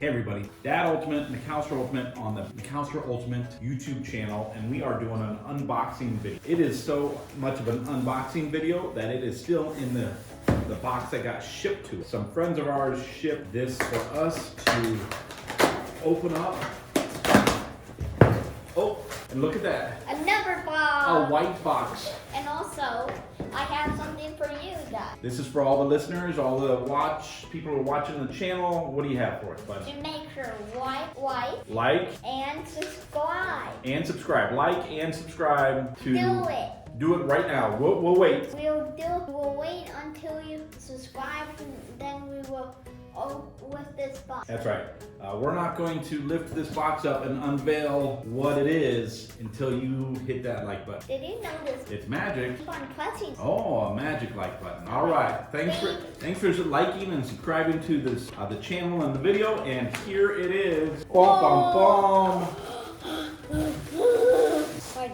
Hey everybody, Dad Ultimate, McAllister Ultimate on the McAllister Ultimate YouTube channel, and we are doing an unboxing video. It is so much of an unboxing video that it is still in the box that got shipped to us. Some friends of ours shipped this for us to open up. Oh, and look at that. Another box. A white box. And also, I have something for you guys. This is for all the listeners, all the people who are watching the channel. What do you have for us, bud? To make sure like, and subscribe. And subscribe. Like and subscribe to... Do it. Do it right now. We'll wait. We'll wait until you subscribe, and then we will with this box. That's right. We're not going to lift this box up and unveil what it is until you hit that like button. Did you know this? It's magic. Keep on pressing. Oh, a magic like button. All right. Thanks for liking and subscribing to this the channel and the video. And here it is. Bum, bum, bum.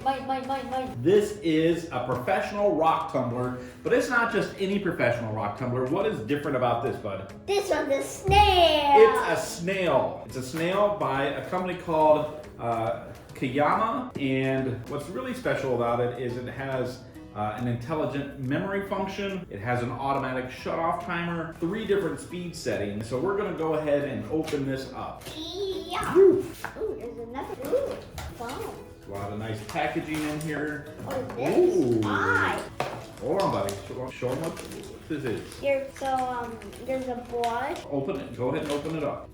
Mine. This is a professional rock tumbler, but it's not just any professional rock tumbler. What is different about this, bud? This one's a snail. It's a snail. It's a snail by a company called CAYAMA, and what's really special about it is it has an intelligent memory function. It has an automatic shut-off timer, 3 different speed settings. So we're gonna go ahead and open this up. Yeah. Ooh, There's another. Ooh, phone. a lot of nice packaging in here. Oh, this. Ooh. Hi. Hold on, buddy. Show them what this is. Here, so there's a brush. Open it. Go ahead and open it up.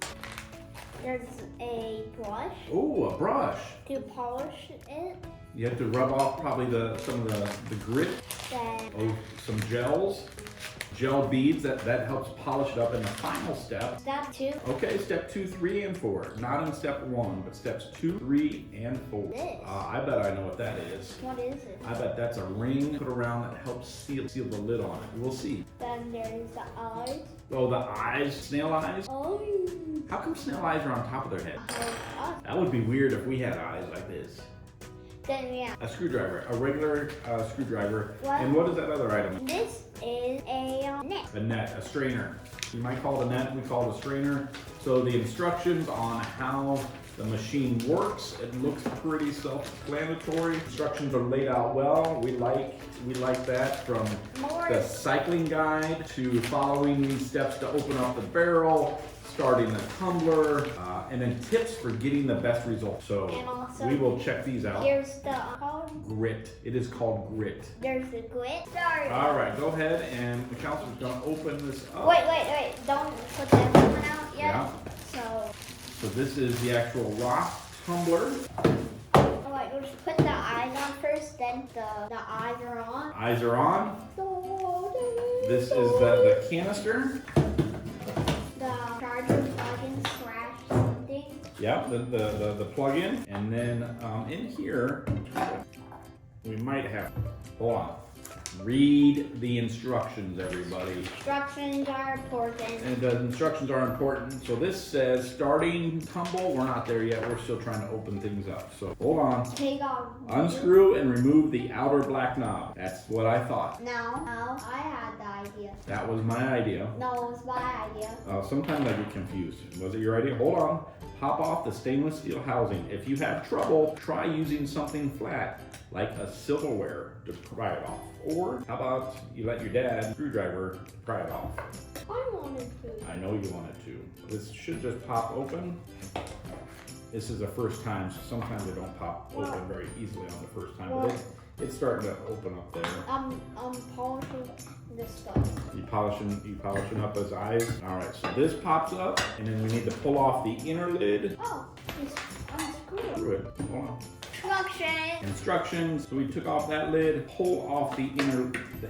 There's a brush Ooh, a brush. to polish it. You have to rub off probably some of the grit. Then Oh, some gel beads that helps polish it up in the final step. step 2. Okay, step 2, 3, and 4. Not in step 1, but steps 2, 3, and 4. This. I bet I know what that is. What is it? I bet that's a ring put around that helps seal the lid on it. We'll see. Then there's the eyes. Oh, the eyes, snail eyes. Oh. How come snail eyes are on top of their head? Oh. That would be weird if we had eyes like this. Then yeah. A screwdriver, a regular screwdriver. What? And what is that other item? This is a net. A net, a strainer. You might call it a net, we call it a strainer. So the instructions on how the machine works, it looks pretty self-explanatory. Instructions are laid out well. We like that, from the cycling guide to following these steps to open up the barrel, starting the tumbler, and then tips for getting the best results. So And also, we will check these out. Here's the code. Grit. It is called grit. There's the grit. Sorry. All right, go ahead, and the counselor's gonna open this up. Wait. Don't put the other one out yet. Yeah. So this is the actual rock tumbler. Alright, we'll just put the eyes on first, then the eyes are on. Eyes are on. This is the canister. The charger plug-in / something. Yeah, the plug-in. And then in here, we might have, hold on. Read the instructions, everybody. Instructions are important. And the instructions are important. So this says starting tumble. We're not there yet. We're still trying to open things up. So hold on. Take off. Unscrew and remove the outer black knob. That's what I thought. No, I had the idea. That was my idea. No, it was my idea. Sometimes I get confused. Was it your idea? Hold on. Pop off the stainless steel housing. If you have trouble, try using something flat, like a silverware, to pry it off. Or how about you let your dad screwdriver pry it off? I wanted to. I know you wanted to. This should just pop open. This is the first time, so sometimes they don't pop open very easily on the first time, but it's starting to open up there. I'm polishing this stuff. You polishing up his eyes. All right, so this pops up, and then we need to pull off the inner lid. Oh, just unscrew. Screw it. Hold on. Instructions. So we took off that lid, pull off the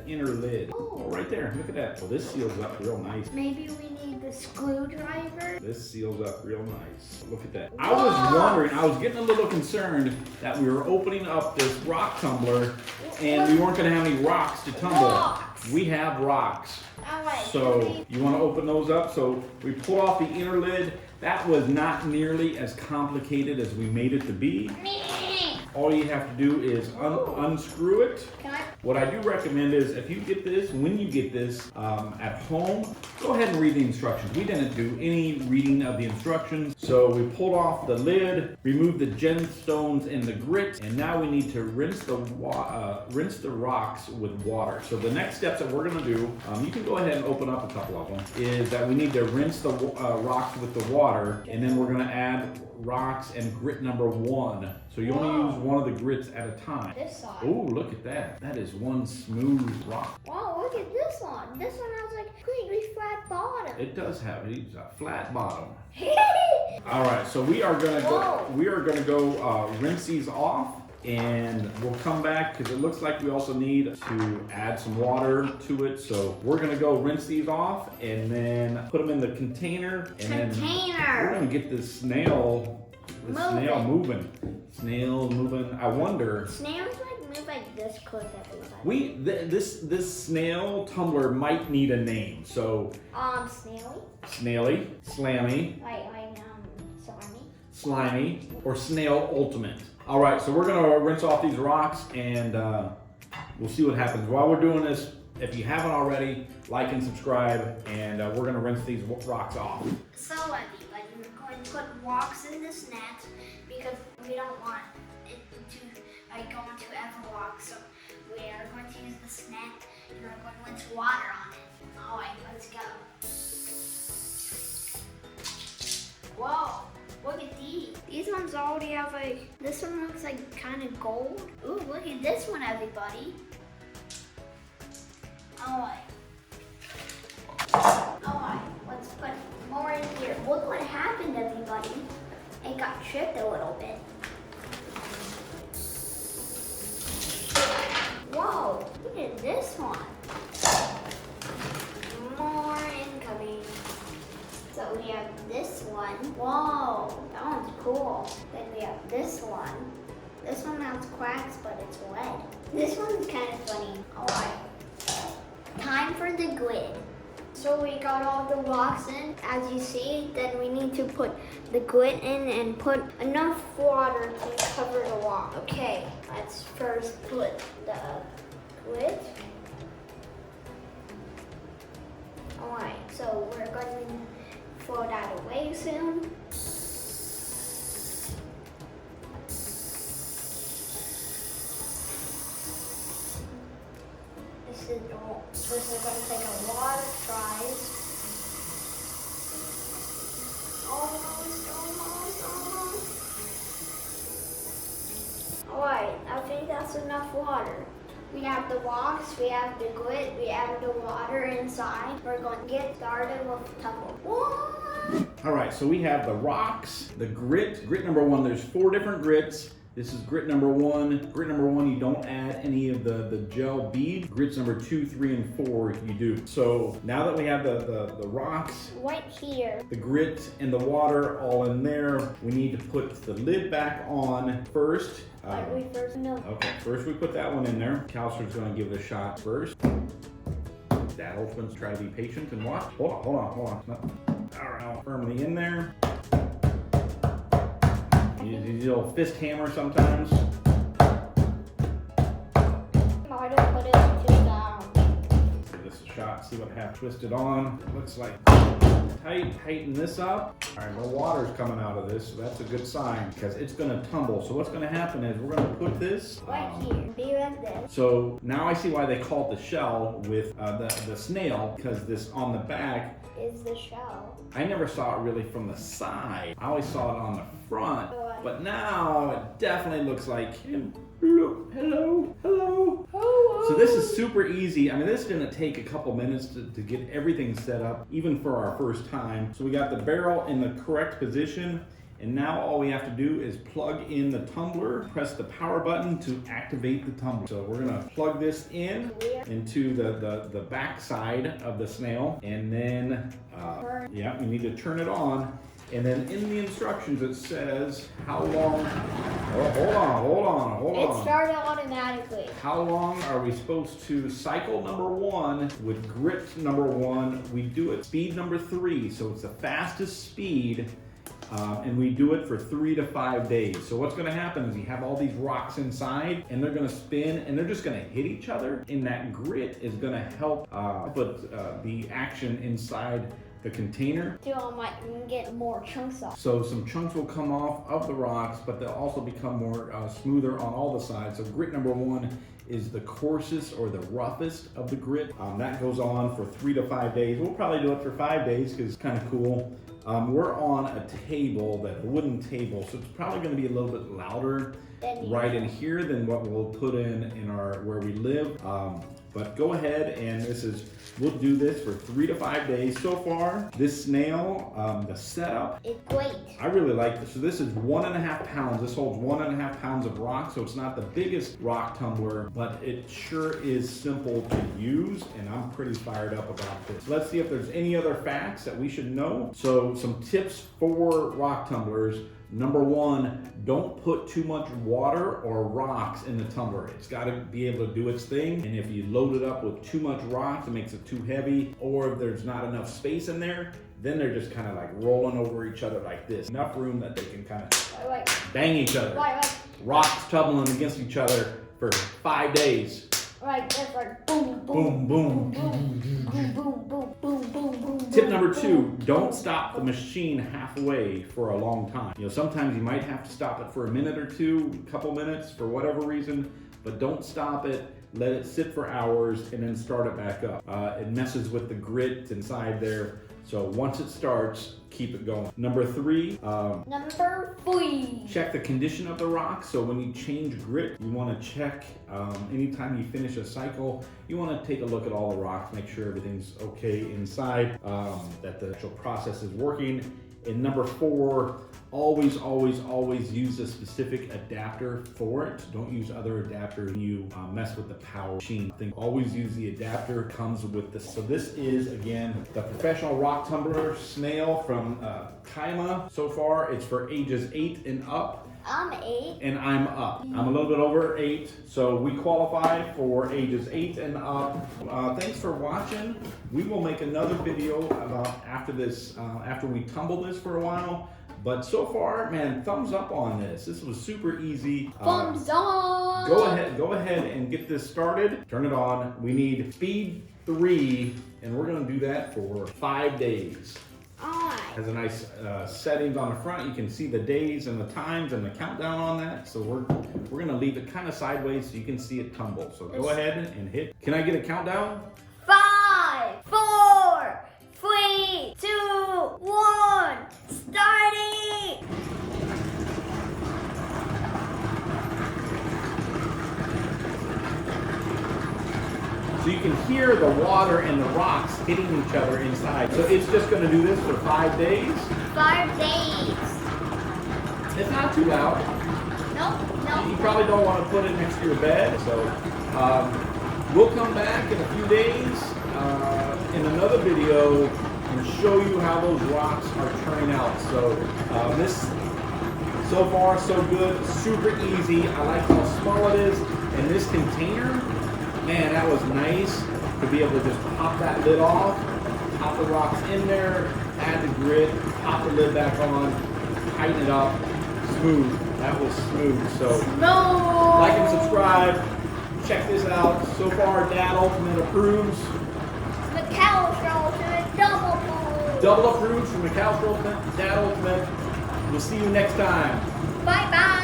inner lid. Oh, right there. Look at that. Well, this seals up real nice. Maybe we need the screwdriver. This seals up real nice. Look at that. I was wondering, I was getting a little concerned that we were opening up this rock tumbler and we weren't going to have any rocks to tumble. Rocks. We have rocks. All right. So you want to open those up? So we pull off the inner lid. That was not nearly as complicated as we made it to be. All you have to do is unscrew it. Can I What I do recommend is if you get this, when you get this at home, go ahead and read the instructions. We didn't do any reading of the instructions. So we pulled off the lid, removed the gemstones and the grit, and now we need to rinse the rocks with water. So the next steps that we're gonna do, you can go ahead and open up a couple of them, is that we need to rinse the rocks with the water, and then we're gonna add rocks and grit number 1. So you only use one of the grits at a time. This side. Oh, look at that. That is one smooth rock. Wow, look at this one. This one has like completely flat bottom. It does have a flat bottom. All right, so we are gonna go rinse these off, and we'll come back because it looks like we also need to add some water to it. So we're gonna go rinse these off and then put them in the container. And then we're gonna get this snail moving. Snail moving. I wonder. Snails like move like this quick everybody. This snail tumbler might need a name. So Snaily. Slammy. Slimy. Or Snail Ultimate. All right, so we're gonna rinse off these rocks and we'll see what happens. While we're doing this, if you haven't already, like and subscribe, and we're gonna rinse these rocks off. So everybody, we're going to put rocks in this net because we don't want it to go into every rock. So we are going to use this net and we're going to rinse water on it. All right, let's go. Whoa. Look at these. These ones already have this one looks like kind of gold. Ooh, look at this one, everybody. Alright, let's put more in here. Look what happened, everybody. It got chipped a little bit. Whoa, look at this one. More incoming. So we have this one. Whoa, that one's cool. Then we have this one. This one has cracks, but it's red. This one's kind of funny. All right, time for the grid. So we got all the rocks in, as you see. Then we need to put the grit in and put enough water to cover the rock. Okay, let's first put the grit. All right, so we're going to throw that away soon. This is going to take a lot of tries. Almost. Alright, I think that's enough water. We have the rocks, we have the grit, we have the water inside. We're going to get started with the tumble. What? All right, so we have the rocks, the grit number 1. There's 4 different grits. This is grit number 1. Grit number 1, you don't add any of the gel bead. Grits number 2, 3, and 4, you do. So now that we have the rocks, right here, the grit and the water all in there, we need to put the lid back on first. Okay, first we put that one in there. Calcer's gonna give it a shot first. Dad Ultimate's try to be patient and watch. Hold on. All right, firmly in there. Use a little fist hammer sometimes. Might have put it too down. Give this a shot, see what happens. Twist it on. It looks like tighten this up. All right, well, water's coming out of this, so that's a good sign because it's gonna tumble. So what's gonna happen is we're gonna put this right here, be like this. So now I see why they call it the shell with the snail, because this on the back is the shell. I never saw it really from the side. I always saw it on the front, but now it definitely looks like him. Hello. So this is super easy. I mean, this is gonna take a couple minutes to get everything set up, even for our first time. So we got the barrel in the correct position, and now all we have to do is plug in the tumbler, press the power button to activate the tumbler. So we're gonna plug this in into the back side of the snail, and then we need to turn it on. And then in the instructions it says how long. Oh, hold on. It started automatically. How long are we supposed to cycle number 1 with grit number 1? We do it speed number 3, so it's the fastest speed and we do it for 3 to 5 days. So what's gonna happen is you have all these rocks inside and they're gonna spin and they're just gonna hit each other, and that grit is gonna help put the action inside the container. So I might get more chunks off. So some chunks will come off of the rocks, but they'll also become more smoother on all the sides. So grit number 1 is the coarsest or the roughest of the grit. That goes on for 3 to 5 days. We'll probably do it for 5 days because it's kind of cool. We're on a table, a wooden table, so it's probably going to be a little bit louder right in here than what we'll put in our where we live. But go ahead and we'll do this for 3 to 5 days. So far, this snail, the setup, it's great. I really like this. So this is 1.5 pounds. This holds 1.5 pounds of rock, so it's not the biggest rock tumbler, but it sure is simple to use, and I'm pretty fired up about this. Let's see if there's any other facts that we should know. So some tips for rock tumblers. Number 1, don't put too much water or rocks in the tumbler. It's got to be able to do its thing. And if you load it up with too much rocks, it makes it too heavy, or if there's not enough space in there, then they're just kind of like rolling over each other like this. Enough room that they can kind of bang each other. Rocks tumbling against each other for 5 days. Right, that's like boom, Boom, boom. boom, boom, boom, boom, boom. Tip number 2, don't stop the machine halfway for a long time. You know, sometimes you might have to stop it for a minute or two, a couple minutes for whatever reason, but don't stop it. Let it sit for hours and then start it back up. It messes with the grit inside there. So once it starts, keep it going. Number 3, check the condition of the rock. So when you change grit, you want to check anytime you finish a cycle, you want to take a look at all the rocks, make sure everything's okay inside, that the actual process is working. And number 4, always use a specific adapter for it. Don't use other adapters. You mess with the power machine. Always use the adapter. Comes with this. So this is, again, the professional rock tumbler snail from CAYAMA. So far, it's for ages 8 and up. I'm 8. And I'm up. I'm a little bit over 8, so we qualify for ages 8 and up. Thanks for watching. We will make another video about after this, after we tumble this for a while. But so far, man, thumbs up on this. This was super easy. Thumbs up. Go ahead and get this started. Turn it on. We need speed 3, and we're gonna do that for 5 days. Has a nice settings on the front. You can see the days and the times and the countdown on that. So we're gonna leave it kind of sideways so you can see it tumble. So go ahead and hit. Can I get a countdown? 5, 4, 3, 2, 1, starting! So you can hear the water and the rocks hitting each other inside. So it's just gonna do this for 5 days. 5 days. It's not too loud. Nope. You probably don't want to put it next to your bed. So we'll come back in a few days in another video and show you how those rocks are turning out. So this, so far so good, super easy. I like how small it is. And this container, man, that was nice to be able to just pop that lid off, pop the rocks in there, add the grit, pop the lid back on, tighten it up, smooth. That was smooth. So like and subscribe. Check this out. So far, Dad Ultimate approves. McAllister Ultimate double approves. Double approves from McAllister Ultimate, Dad Ultimate. We'll see you next time. Bye-bye.